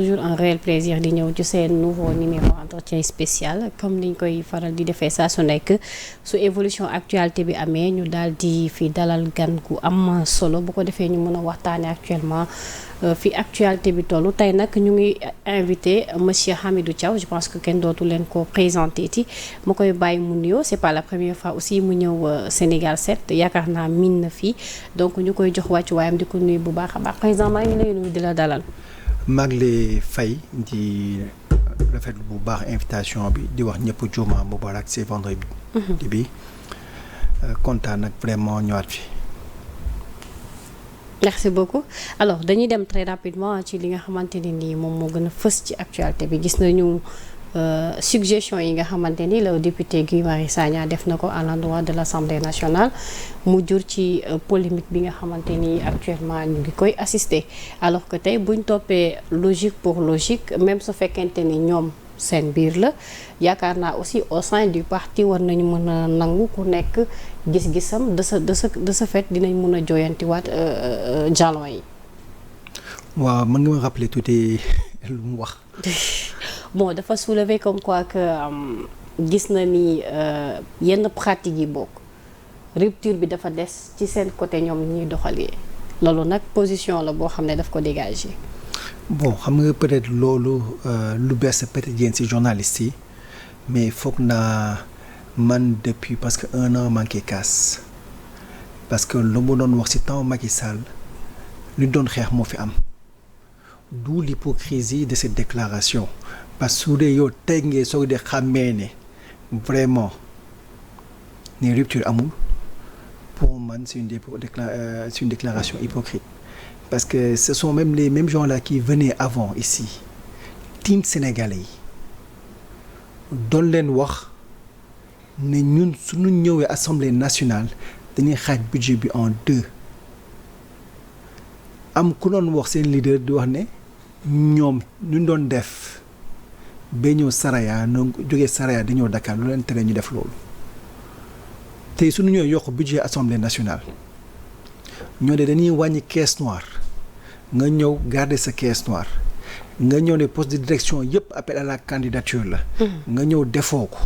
toujours un réel plaisir di ñëw ci seen nouveau numéro entretien spécial comme niñ koy faral di defee saa su nekk su évolution actualité bi amee ñu daal di fi dalal gan gu am solo bu ko defee ñu mën a waxtaanee actuellement fi actualité bi tollu tey nag ñu ngi invité monsieur Hamidou Thiaw je pense que kenn dootu leen ko présenté ti ma koy bàyyi mu nuyoo c'est pas la première fois aussi mu ñëw Sénégal 7 yaakaar naa miin na fii donc ñu koy jox wàccuwaayam di ko nuyu bu baax a baax président maa ngi lay nuyu di la dalal. maa ngi lay fay di rafetlu bu baax invitation bi di wax ñëpp Juma Mubarak c'est vendredi bi kontaan nag vraiment ñëwaat fi. merci beaucoup alors dañuy dem très rapidement ci li nga xamante ne nii moom moo gën a fës ci actualité bi gis nañu suggestion yi nga xamante ni le député Guy Marius Sagna def na ko à l'endroit de l'Assemblée nationale mu jur ci polémique bi nga xamante ni actuellement ñu ngi koy assister alors que tey buñ toppee logique pour logique même su fekkente ni ñoom seen biir la yaakaar naa aussi au sein du parti war nañu mën a nangu ku nekk gis-gisam de ce fait dinañ mën a jooyantiwaat jalon yi. waaw mën nga ma rappeler tuuti lu mu wax. bon dafa soulever comme quoi que gis na ni yenn pratiques yi bokk rupture bi dafa des ci seen côté ñoom ñuy doxalee loolu nag position la boo xam ne daf ko dégager. bon xam nga peut-être loolu lu bees peut-être yéen ci journalistes yi mais foog naa man depuis parce que un an manqué kaas parce que lu mu doon wax ci temps Macky Sall lu doon xeex moo fi am d'où l'hypocrisie de cette déclaration parce que su dee yow tey ngeen soog de xàmmee ne vraiment ne rupture amul pour man c'est une déclaration hypocrite. Parce que ce sont même les mêmes gens-là qui venaient avant ici team sénégalais yi doon leen wax ne ñun suñu ñëwee assemblée nationale dañuy xaaj budget bi en deux am ku doon wax seen leader di wax ne ñoom ñu doon def ba ñëw Saraya no jógee Saraya di ñëw Dakar lu leen tere ñu def loolu tey suñu ñëwee yokk budget assemblée nationale ñoo de dañuy wàññi caisse noire nga ñëw garder sa caisse noire nga ñëw ne poste de direction yëpp appel à la candidature la nga ñëw defoo ko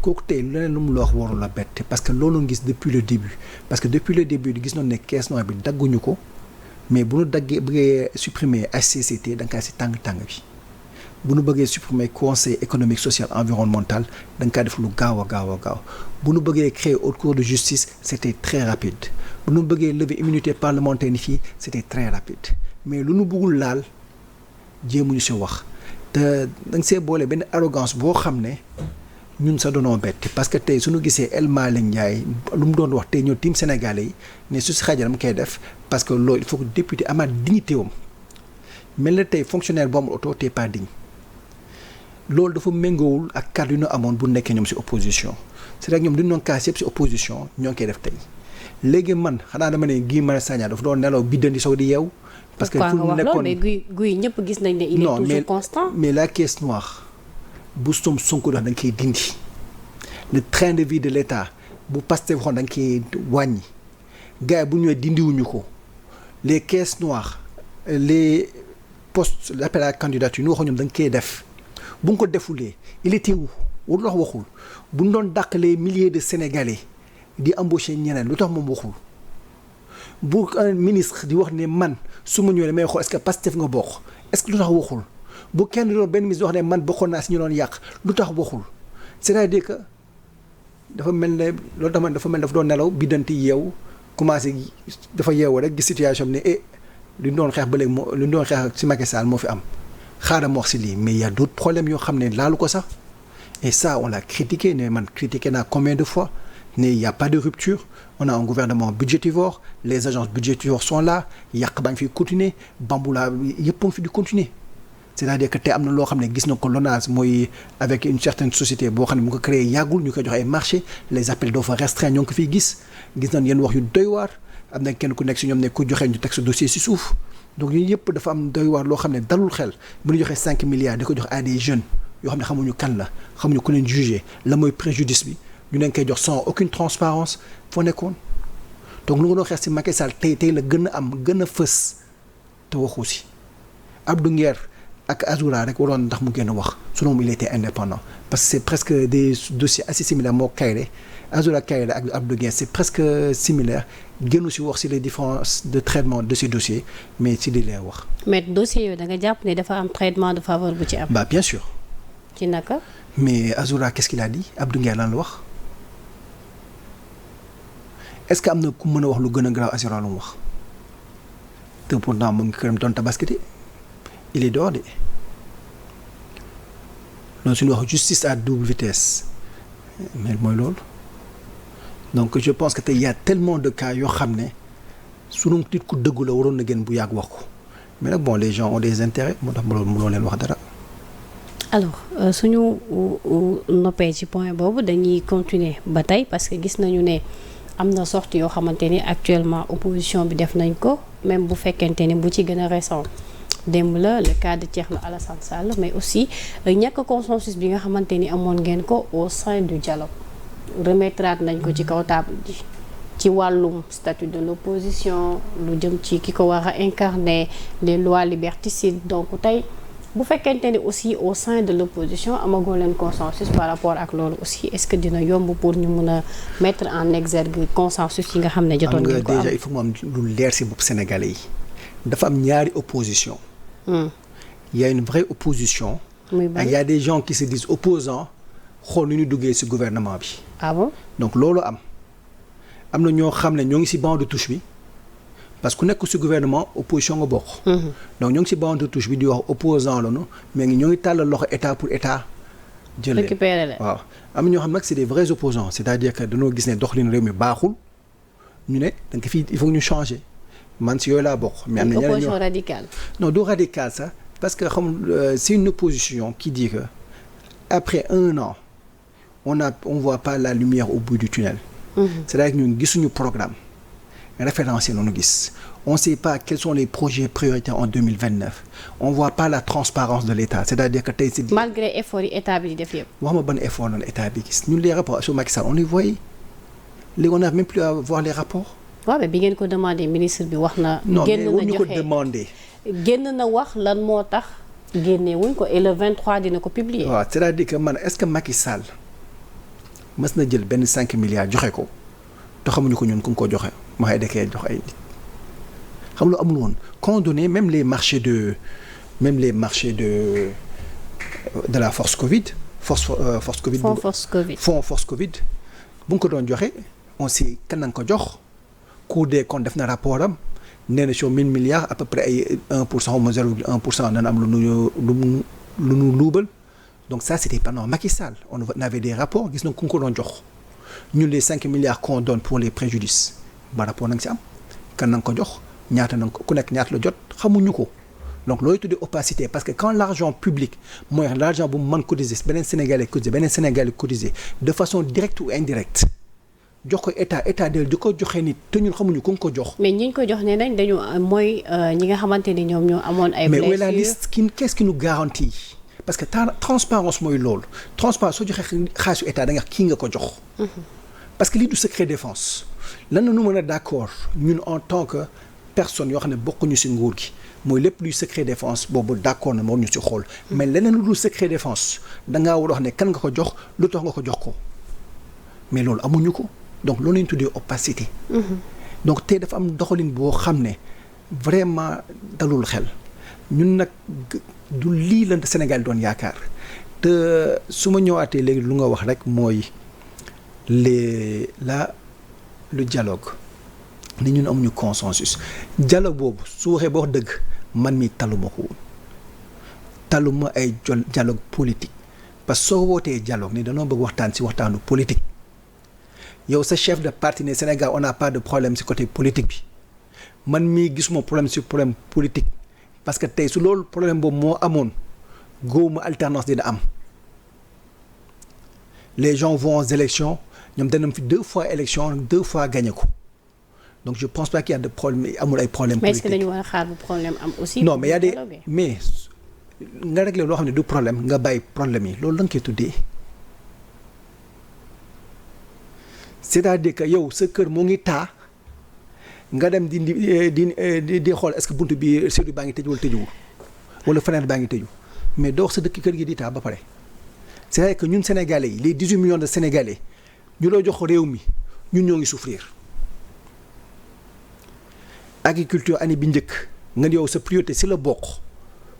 kooku tey leneen lu mu la wax warul la bett parce que loolu ngis depuis le début parce que depuis le début gis nañu ne caisse noire bi dagguñu ko mais bu nu daggee bëggee supprimer HCCT da nga kaa si tàng-tàng bi bu nu bëggee supprimer conseil économique social environnemental da nga kaa def lu gaaw a gaaw a gaaw bu nu bëggee créer haute cour de justice c'était très rapide bu nu bëggee lever immunité parlementaire ni fii c'était très rapide mais lu nu bëggul laal jéemuñu si wax te da nga see boole benn arrogance boo xam ne ñun sa doonoo bett parce que tey suñu gisee El Malick Ndiaye lu mu doon wax tey ñoo team sénégalais yi ne su si xaajal dama koy def parce que loolu il faut que député amaat dignité wam mel na tey fonctionnaire bu amul oto t'es pas digne loolu dafa méngoowul ak kàddu yu ñu amoon bu nekkee ñoom si opposition c'est-à-dire ñoom duñu doon kaas yëpp si opposition ñoo ngi koy def tey léegi man xanaa dama ne Guy Marius Sagna dafa doon nelaw biddandi soog di yeew parce que fu mu nekkoon mais Guy ñëpp gis nañ ne il est toujours constant. mais la caisse noire bu Sonko dox da nga koy dindi le train de vie de l'État bu Pastef waxoon da nga koy wàññi gars yi bu ñëwee dindiwuñu ko les caisses noires les postes l'appel à la candidature ñu waxoon ñoom da nga koy def bu nga ko defulee il était où warul wax waxul bu ñu doon dàq les milliers de Sénégalais di embaucher ñeneen lu tax moom waxul bu un ministre di wax ne man su ma ñëwee damay xool est-ce que Pastef nga bokk est-ce que lu tax waxul bu kenn doon benn ministre di wax ne man bokkoon naa si ñu doon yàq lu tax waxul c'est-à-dire que dafa mel ne loolu tamit dafa mel dafa doon nelaw biddanti yeewu commencé dafa yeewu rek gis situation bi ne lu ñu doon xeex ba léegi moo lu ñu doon xeex si Macky Sall moo fi am xaaral ma wax si lii mais il y a d'autres problèmes yoo xam ne laalu ko sax et ça on l'a critiqué ne man critiqué naa combien de fois ne il y a pas de rupture on a un gouvernement budgétivore les agences budgétivores sont là yàq baa ngi fi continuer bambula yëpp a ngi fi di continuer c'est-à-dire que te am na loo xam ne gis na ko LONASE mooy avec une certaine société boo xam ne mu ko créé yàggul ñu koy jox ay marché les appels d'offres restreints ñoo ngi ko fiy gis nañ yenn wax yu doy waar am na kenn ku nekk si ñoom ne ku joxe ñu teg sa dossier si suuf donc yooyu yëpp dafa am doy waar loo xam ne dalul xel bu ñu joxee 5 milliards di ko jox à des jeunes yoo xam ne xamuñu kan la xamuñu ku leen jugé la mooy préjudice bi ñu leen koy jox sans aucune transparence foo nekkoon donc lu nga doon xeex si Macky Sall tey la gën a am gën a fës te waxu si Abdou Nguer ak Azoura rek waroon ndax mu génn wax sinon il était indépendant parce que c'est presque des dossiers assez similaires moo Kairé Azoura Kairé ak Abdou Nguer c'est presque similaire génnu si wax si les différences de traitement de ces dossiers mais ci li lay wax. mais dossiers yooyu da nga jàpp ne dafa am traitement de faveur bu ci am. bah bien sûr. ci naka. mais Azoura qu'est-ce qu'il a dit Abdou Nguer lan la wax est-ce que am na ku mën a wax lu gën a grave Azoura lu mu wax te pourtant mu ngi këram doon tabaskiti il est dehors de loolu suñu wax justice à double vitesse mais mooy loolu donc je pense que tey y a tellement de cas yoo xam ne sunu nit ku dëggu la waroon na gën bu yàgg wax ko mais nag bon les gens ont des intérêts moo tax mënoo leen wax dara. alors suñu noppee ci point boobu dañuy continuer ba tey parce que gis nañu ne am na sorte yoo xamante ni actuellement opposition bi def nañ ko même bu fekkente ni bu ci gën a récent démb la le cas de Thierno Alassane Sall mais aussi ñàkk consensus bi nga xamante ni amoon ngeen ko au sein du dialogue remettraat nañ ko ci kaw table ji ci wàllum statut de l'opposition lu jëm ci ki ko war a incarner les lois liberticides donc tey bu fekkente ni aussi au sein de l'opposition amagoo leen consensus par rapport ak loolu aussi est-ce que dina yomb pour ñu mun a mettre en exergue consensus yi nga xam ne jotoon ngeen ko am déjà il faut mu am lu leer ci bopp Sénégalais yi dafa am ñaari opposition il y a une vraie opposition ak il y a des gens qui se disent opposants xool nu ñu duggee ci gouvernement bi ah bon donc loolu am na ñoo xam ne ñoo ngi ci banc de touche bi parce que ku nekk ci gouvernement opposition nga bokk donc ñoo ngi ci banc de touche bi di wax opposant lañu mais ñoo ngi tàllal loxo état pour état jël leen récupérer leen waaw am na ñoo xam nag c'est des vrais opposants c'est-à-dire que dañoo gis ne doxalin réew mi baaxul ñu ne da nga fii il faut ñu changer man ci yooyu laa bokk mais am na ñeneen opposition radicale non du radical sax parce que xam c'est une opposition qui dit que après 1 an on voit pas la lumière au bout du tunnel c'est-à-dire que ñun gisuñu programme référentiel noonu gis on sait pas quels sont les projets prioritaires en 2029 on voit pas la transparence de l'État c'est-à-dire que tey c'est malgré effort yi état bi di def yëpp wax ma ban effort noonu état bi gis ñun les rapports sur Macky Sall on les voyait léegi on n'a même plus à voir les rapports waaw mais bi ngeen ko demandé ministre bi wax na non mais génn na wuñu ko joxe demandé génn na wax lan moo tax génne wuñ ko et le 23 dina ko publier waaw c'est-à-dire que man est-ce que Macky Sall mës na jël benn 5 milliards joxe ko te xamuñu ko ñun ku ko joxe ma xëy dakee jox ay nit xam lu amul woon condamné même les marchés de la force Covid force Covid fonds force Covid fonds force Covid bu nga ko doon joxe on sait kan na nga ko jox Cour des comptes def na rapport am nee na sur 1000 milliards à peu près ay 1% ou 0,1% dana am lu nu luubal donc ça c'était pendant Macky Sall on avait des rapports gis na ku ko doon jox ñun les 5 milliards qu'on donne pour les préjudices ba rapport na nga ci am kan na nga ko jox ñaata na nga ko ku nekk ñaata la jot xamuñu ko donc looy tuddee opacité parce que quand l'argent public mooy l'argent bu mën cotiser beneen Sénégalais cotiser de façon directe ou indirecte jox ko état del di ko joxe nit te ñun xamuñu ku nga ko jox. mais ñi ñu ko jox ne nañ dañu mooy ñi nga xamante ni ñoom ñoo amoon ay blessures. mais où est la liste qu'est-ce qui nous garantit parce que transparence mooy loolu transparence soo joxee xaalisu état da nga kii nga ko jox. parce que lii du secret défense lan la ñu mën a d'accord ñun en tant que personne yoo xam ne bokkuñu ci nguur gi mooy lépp luy secret défense boobu d'accord na moo ñu ci xool. mais leneen lu dul secret défense da ngaa war a wax ne kan nga ko jox lu tax nga ko jox ko mais loolu amuñu ko. donc loolu la ñu tuddee opacité. donc tey dafa am doxalin boo xam ne vraiment dalul xel ñun nag du lii la Sénégal doon yaakaar te su ma ñëwaatee léegi lu nga wax rek mooy le dialogue ni ñun amuñu consensus dialogue boobu su waxee ba wax dëgg man mi taluma ko woon taluma ay dialogue politique parce que soo wootee dialogue ni dañoo bëgg waxtaan ci waxtaanu politique. yow sa chef de parti ne Sénégal on n'a pas de problème ci côté politique bi man mii gisuma problème ci problème politique parce que tey su loolu problème boobu moo amoon góobu alternance dina am les gens vont aux élections ñoom danañ fi 2 fois élection 2 fois gagné ko donc je pense pas qu'il y a de problème amul ay problème politique. mais est-ce que dañu war a xaar bu problème am aussi. non mais y a des mais nga réglé loo xam ne du problème nga bàyyi problème yi loolu la nga koy tuddee. c'est-à-dire que yow sa kër moo ngi taa nga dem di xool est-ce que buntu bi serrure baa ngi tëju wala tëjuwul wala fenêtre baa ngi tëju mais doo wax sa dëkk kër gi di taa ba pare. c'est vrai que ñun Sénégalais yi les 18 millions de Sénégalais ñu loo jox réew mi ñun ñoo ngi souffrir. agriculture année bi njëkk nga yow sa priorité si la bokk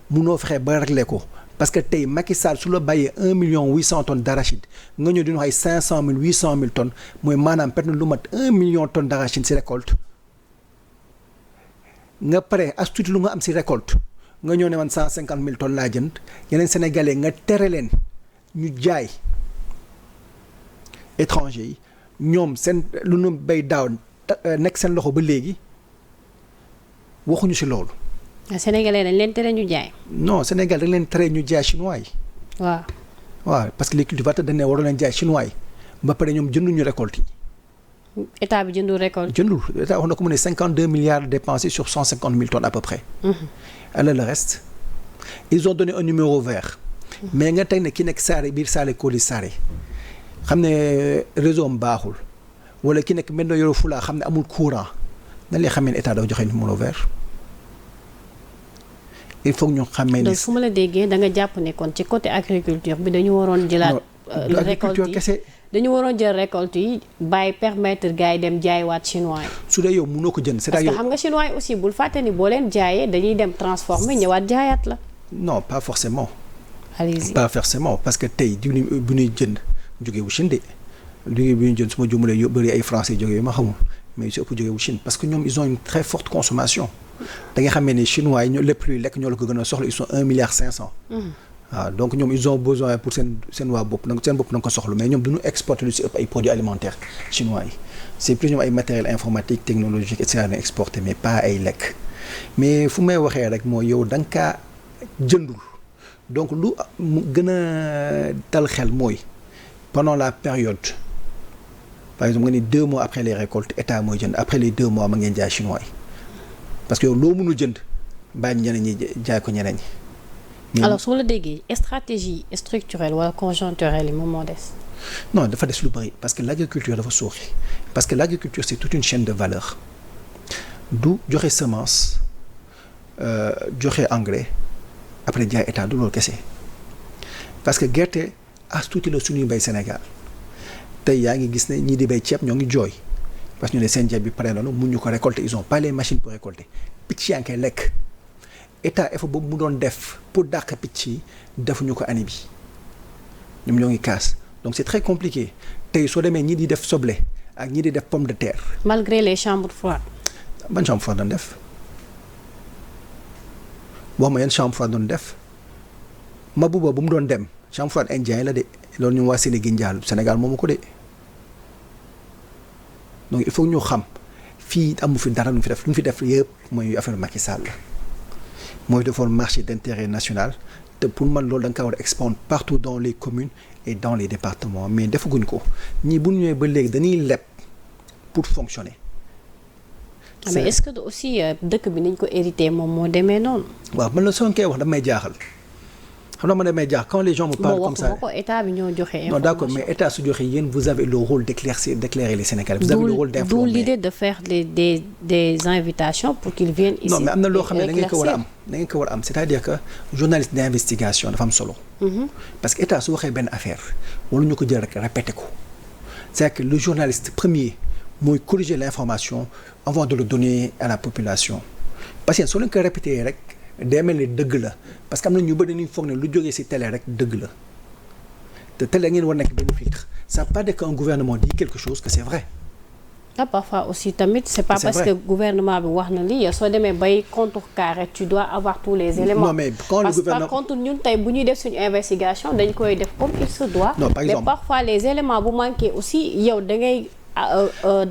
munoo fexe ba régler ko parce que tey Macky Sall su la bàyyee 1,8 million tonnes d'arachide nga ñëw dina wax ay 500 000 800 000 tonnes mooy maanaam perte na lu mat 1 million tonnes d'arachide si récolte nga pare as tuuti lu nga am si récolte nga ñëw ne man 150 000 tonnes laa jënd yeneen sénégalais nga tere leen ñu jaay étranger yi ñoom seen lu nu bay daaw nekk seen loxo ba léegi waxuñu si loolu. Sénégalais dañ leen tere ñu jaay. non Sénégal dañ leen tere ñu jaay chinois yi. waaw parce que les cultivateurs dañ ne waroon leen jaay chinois yi ba pare ñoom jënduñu récolte yi. état bi jëndul récolte. jëndul état wax na ko mu ne 52 milliards dépensés sur 150 000 tonnes à peu près. alors le reste ils ont donné un numéro vert. mais nga teg ne ki nekk Saare biir Saare Koli Saare xam ne réseau am baaxul wala ki nekk mel na Yoro Fula xam ne amul courant nan lay xamee ne état dafa joxe numéro vert. il faut que ñu xamee ne. donc fu ma la déggee da nga jàpp ne kon ci côté agriculture bi dañu waroon jëlaat. récolte yi kese. dañu waroon jël récolte yi bàyyi permettre gars yi dem jaaywaat chinois yi. su dee yow mënoo ko jënd. parce que xam nga chinois yi aussi bul fàtte ni boo leen jaayee dañuy dem transformer ñëwaat jaayaat la. non pas forcément. allez-y pas forcément parce que tey bu ñuy jënd jógee wu Chine de jógee bu ñuy jënd su ma jumulee yu bëri ay français jógee yu ma xamul mais su ëpp jógee wu Chine parce que ñoom ils ont une très forte consommation. da nga xamee ne chinois yi ñoo lépp luy lekk ñoo la ko gën a soxla ils sont 1,5 milliard. waaw donc ñoom ils ont besoin pour seen waa bopp donc seen bopp na nga ko soxla mais ñoom du ñu exporter lu si ëpp ay produits alimentaires chinois yi c'est plus ñoom ay matériel informatique technologique et cetera ñu exporter mais pas ay lekk mais fu may waxee rek mooy yow da nga kaa jëndul donc lu mu gën a dal xel mooy pendant la période par exemple nga ni 2 mois après les récoltes état mooy jënd après les 2 mois ma ngeen jaay chinois yi parce que yow loo mënul jënd bàyyi ñeneen ñi jaay ko ñeneen ñi. alors su ma la déggee stratégie structurelle wala conjoncturelle yi moom moo des. non dafa des lu bari parce que l'agriculture dafa suuxi parce que l'agriculture c'est toute une chaîne de valeur du joxe semence joxe engrais après jaay état du loolu kese parce que gerte as tuuti la suñuy bay Sénégal tey yaa ngi gis ne ñii di bay ceeb ñoo ngi jooy parce que ñu ne seen ceeb bi pare nañu mun ñu ko récolter ils ont pas les machines pour récolter picc yaa ngi koy lekk état effort boobu mu doon def pour dàq picc yi defuñu ko année bi ñoom ñoo ngi kaas donc c'est très compliqué tey soo demee ñii di def soble ak ñii di def pomme de terre. malgré les chambres froides. ban chambre froide doon def wax ma yan chambre froide doon def Mabouba bu mu doon dem chambre froide indien la de loolu ñu waa Sénégal moomu ko de donc il faut ñu xam fii amu fi dara lu fi def lu ñu fi def yëpp mooy affaire Macky Sall la mooy defoon marché d'intérêt national te pour man loolu da nga ko war a expandre partout dans les communes et dans les départements mais defaguñ ko ñii bu ñu ñëwee ba léegi dañuy leb pour fonctionner. mais est-ce que aussi dëkk bi niñ ko hérité moom moo demee noonu. waaw man la soo koy wax damay jaaxal xam nga man damay jaaxal quand les gens me parlent comme ça. ko état bi ñoo joxe information. non d'accord mais état su joxe yéen vous avez le rôle d'éclairer les Sénégalais. vous avez le rôle d'informer. d'où l'idée de faire des invitations pour qu'ils viennent ici. non mais am na loo xam ne da ngeen ko war a am da ngeen ko war a am c'est-à-dire que journaliste d'investigation dafa am solo. parce que état su waxee benn affaire wala ñu ko jël rek répété ko c'est que le journaliste premier. mooy corriger l'information avant de le donner à la population parce que soo leen ko répété rek day mel ni dëgg la parce que am na ñu bëri dañuy foog ne lu jógee ci télé rek dëgg la te télé ngeen war nekk benn filtre ça veut pas dire qu'un gouvernement dit quelque chose que c'est vrai. ah parfois aussi tamit c'est pas parce que gouvernement bi wax na lii soo demee bay contrecarrer tu dois avoir tous les éléments. non mais quand le gouvernement par contre ñun tey bu ñuy def suñu investigation dañ koy def comme il se doit. non par exemple mais parfois les éléments bu manqué aussi yow da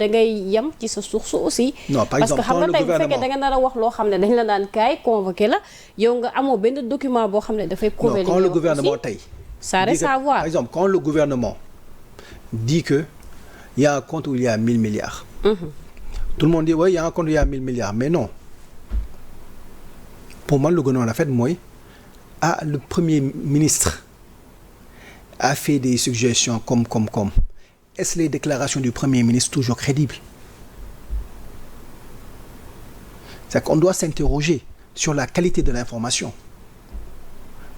ngay yem ci sa source aussi. non par exemple parce que xam nga tey bu fekkee da nga nar a wax loo xam ne dañ la daan kaay convoqué la yow nga amoo benn document boo xam ne dafay prouver. non quand le gouvernement tey. ça reste à voir. par exemple quand le gouvernement dit que il y a un compte où il y a 1000 milliards. tout le monde dit oui il y a un compte où il y a 1000 milliards mais non pour man lu gënoon rafet mooy le premier ministre a fait des suggestions comme. Est-ce les déclarations du Premier ministre toujours crédibles? C'est qu'on doit s'interroger sur la qualité de l'information.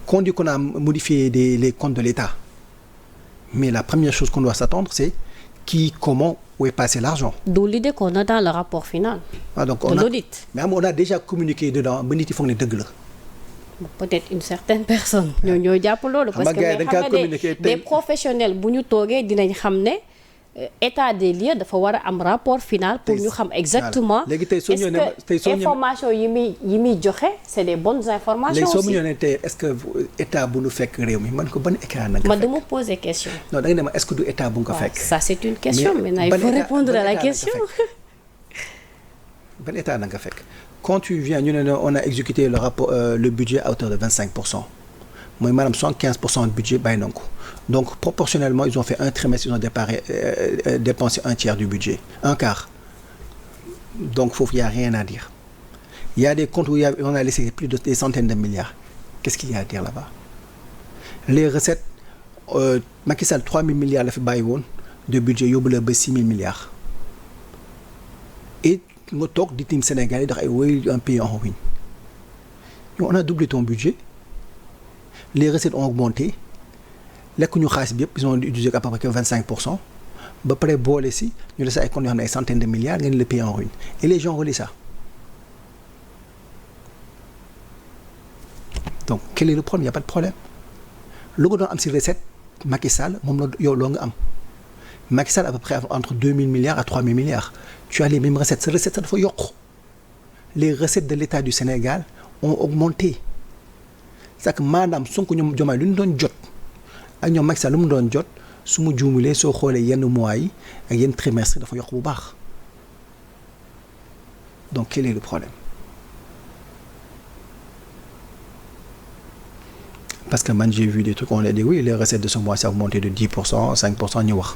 qu'on dit qu'on a modifié les comptes de l'État, mais la première chose qu'on doit s'attendre, c'est qui, comment, où est passé l'argent. D'où l'idée qu'on a dans le rapport final Donc de l'audit. Mais on a déjà communiqué dedans ba nit yi foog ne dëgg la. Peut-être une certaine personne. ñoo jàpp loolu parce que mais xam nga des professionnels bu ñu toogee dinañ xam ne état des lieux dafa war a am rapport final pour ñu xam exactement léegi tey soo ñëwee est-ce que information yi muy joxe c'est des bonnes informations léegi soo mu aussi. ñëwee ne tey est-ce que état bu nu fekk réew mi man ko ban état na nga ma fekk. dama poser question. non da nga ne ma est-ce que du état bu nga ko fekk. Ça c'est une question Mais maintenant il faut répondre à la question. ban état na nga fekk quand tu viens ñu ne on a exécuté le rapport le budget à hauteur de 25%. mooy maanaam 75% de budget bàyyi nañ ko donc proportionnellement ils ont fait un trimestre ils ont dépensé un tiers du budget un quart donc foofu y a rien à dire il y a des comptes où on a laissé plus de des centaines de milliards qu'est-ce qu'il y a à dire là-bas les recettes Macky Sall 3 000 milliards la fi bàyyi woon de budget yóbbu la ba 6 000 milliards et nga toog di tim Sénégal yi ndax ay woy un pays en ruine on a doublé ton budget. Les recettes ont augmenté lekk ñu xaalis bi yëpp ils ont utilisé à peu près 25% ba pare boole si ñu des ay comptes yoo xam ne ay centaines de milliards ngeen le pays en ruine et les gens relient ça donc quel est le problème il y a pas de problème lu ko doon am si recette Macky Sall moom la yow loo nga am Macky Sall à peu près entre 2 000 milliards à 3 000 milliards tu as les mêmes recettes sa recette sax dafa yokk les recettes de l'État du Sénégal ont augmenté. c'est que maanaam Sonko ñoom Diomaye lu ñu doon jot ak ñoom Macky Sall lu mu doon jot su mu juumulee soo xoolee yenn mois yi ak yenn trimestre dafa yokk bu baax donc quel est le problème parce que man j'ai vu des trucs on a dit oui les recettes de ce mois ça a augmenté de 10% 5% ñu wax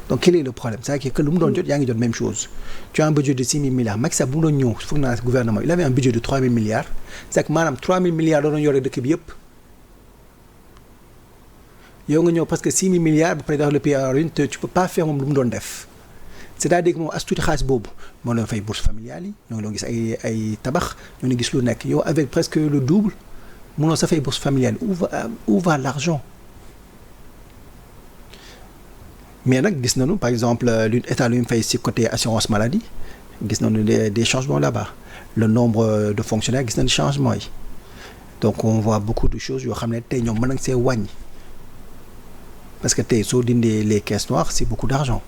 donc quel est le problème c'est-à-dire que lu mu doon jot yaa ngi jot même chose tu as un budget de 6 000 milliards Macky Sall bu mu doon ñëw foog naa gouvernement il avait un budget de 3 000 milliards c'est que maanaam 3 000 milliards doon yore dëkk bi yëpp yow nga ñëw parce que 6 000 milliards ba pare dans le pays en ruine te tu peux pas faire moom lu mu doon def c'est-à-dire que moom as tuuti xaalis boobu moo doon fay bourse familiale yi ñoo ngi doon gis ay tabax ñoo ngi gis lu nekk yow avec presque le double mënoo sa fay bourse familiale où va l'argent mais nag gis nañu par exemple état lu mu fay ci côté assurance maladie gis nañu des changements là-bas le nombre de fonctionnaires gis nañu changement yi donc on voit beaucoup de choses yoo xam ne tey ñoom mën nañ see wàññi parce que tey soo dindee les caisses noires c'est beaucoup d'argent.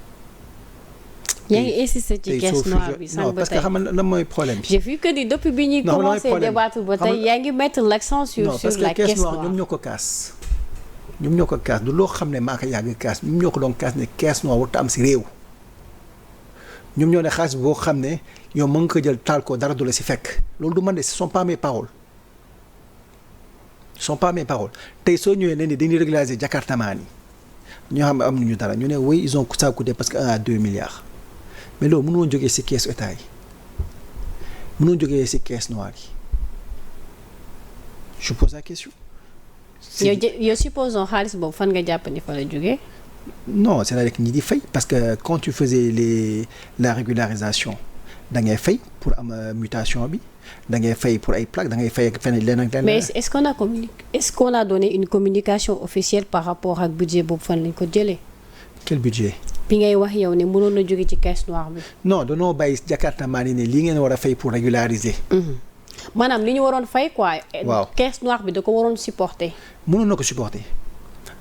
yaa ngi insisté ci caisse noire bi non parce que xam nga lan mooy problème bi. j'ai vu que ni depuis bi ñuy commencé débattre ba tey yaa ngi mettre l'accent sur la caisse noire. non parce que caisse noire ñoom ñoo ko kaas. ñoom ñoo ko kaas du loo xam ne maa ko yàgg kaas ñoom ñoo ko doon kaas ne caisse noire warut am ci réew ñoom ñoo ne xaalis boo xam ne yow mën nga ko jël taal ko dara du la ci fekk loolu du man de ce sont pas mes paroles ce sont pas mes paroles tey soo ñëwee ne ni dañuy régulariser jakartamaan yi ñoo xam ne am nañu dara ñu ne oui ils ont ça coûté parce que 1 à 2 milliards mais loolu mënoo jógee ci caisse état yi mënoo jógee ci caisse noire yi je pose la question. yow supposons xaalis boobu fan nga jàpp ni fa la jógee. non c'est-à-dire que ñi di fay parce que quand tu faisais la régularisation da ngay fay pour am mutation bi da ngay fay pour ay plaques da ngay fay ak feneen leneen ak leneen. mais est-ce qu'on a donné une communication officielle par rapport ak budget boobu fan lañ ko jëlee. quel budget. bi ngay wax yow ne mënoon na jóge ci caisse noire bi. non danoo bàyyi Jakarta maa ni ne lii ngeen war a fay pour régulariser. maanaam li ñu waroon fay quoi. waaw caisse noire bi da ko waroon supporter. mënoon na ko supporter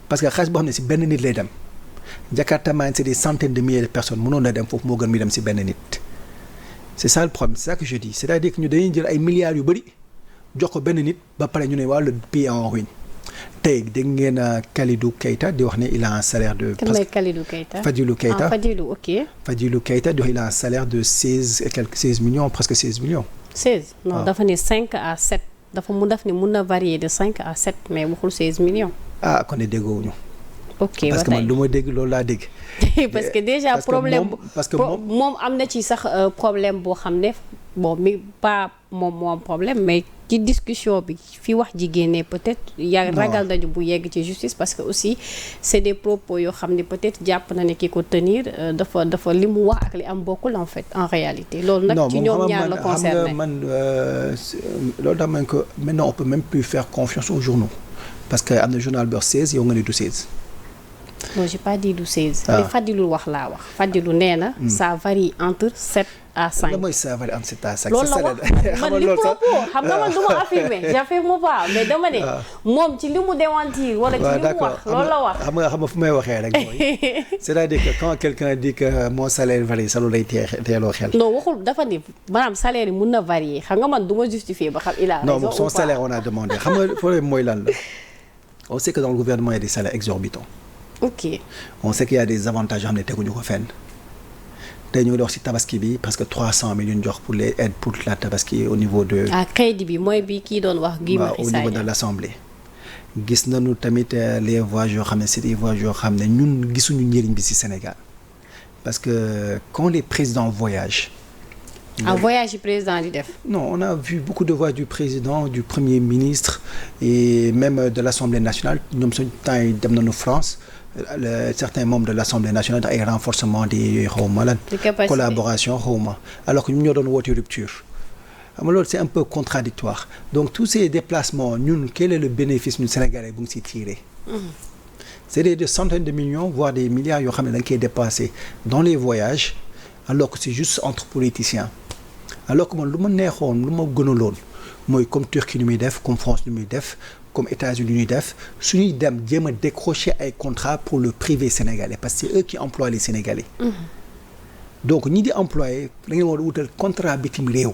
parce que xaalis boo xam ne ci benn nit lay dem Jakarta maa c'est des centaines de milliers de personnes mënoon na dem foofu moo gën muy dem ci benn nit. c'est ça le problème c'est ça que je dis c'est-à-dire que ñu dañuy jël ay milliards yu bari jox ko benn nit ba pare ñu ne waa le pays en ruine tey dégg ngeen Kalidou Keita di wax ne il a un salaire de. kan mooy Kalidou Keita. Fadilou Keita Fadilou ok. Fadilou Keita di wax il a un salaire de 16 millions presque 16 millions. 16 non dafa ne 5 à 7 dafa mu def ni mun na varier de 5 à 7 mais waxul 16 millions. ah kon ne déggoowuñu. ok parce que man lu ma dégg loolu laa dégg. parce que déjà problème parce que moom am na ci sax problème boo xam ne bon mi pas moom moo am problème mais ci discussion bi fi wax ji génnee peut-être yaa ragal nañu bu yegg ci justice parce que aussi c'est des propos yoo xam ne peut-être jàpp na ne ki ko tenir dafa li mu wax ak li am bokkul en fait en réalité loolu nag ci ñoom ñaar la concerné man loolu tax man ko maintenant on peut même plus faire confiance aux journaux parce que am na journal bi wax 16 yow nga ne du 16. non j'ai pas dit du 16. li Fadilou wax laa wax Fadilou nee na. ça varie entre 7 à 5. la mooy ça varie entre 7 à 5. loolu la wax man li propos xam nga man du ma affirmer j'affirme pas mais dama ne. moom ci li mu démentir wala ci li mu wax loolu la wax. xam nga fu may waxee rek mooy c'est-à-dire que quand quelqu'un dit que mon salaire varie sa loolu lay teeloo xel. non waxul dafa ni maanaam salaire yi mun na varier xam nga man du ma justifier ba xam il a raison ou pas. non son salaire on a demandé xam nga problème mooy lan la on sait que dans le gouvernement il y a des salaires exorbitants. ok on sait qu'il y a des avantages yoo xam ne teguñu ko fenn tey ñu ngi wax ci tabaski bi parce que 300 millions jox pour les aides pour la tabaski au niveau de. crédit bi mooy bi kii doon wax. Guy Marius Sagna au niveau de l'Assemblée. gis nañu tamit les voyages yoo xam ne c'est des voyages yoo xam ne ñun gisuñu njëriñ bi ci Sénégal parce que quand les présidents voyagent. voyage yi président di def. non on a vu beaucoup de voyages du président du premier ministre et même de l'Assemblée nationale ñoom suñu temps yi dem nañu France. certains membres de l'Assemblée nationale ay renforcement des xawma lan collaboration xawma alors que ñun ñoo doon woote rupture xam nga loolu c'est un peu contradictoire donc tous ces déplacements ñun quel est le bénéfice ñun Sénégalais bu ngi ci tiré c'est des centaines de millions voire des milliards yoo xam ne da nga koy dépasser dans les voyages alors que c'est juste entre politiciens alors que man lu ma neexoon lu ma gënaloon mooy comme Turquie ni muy def comme France ni muy def comme États-Unis ñuy def suñuy dem jéem a décrocher ay contrats pour le privé sénégalais parce que c'est eux qui emploient les Sénégalais. donc ñi di employé da ngeen war a wutal contrat bitim réew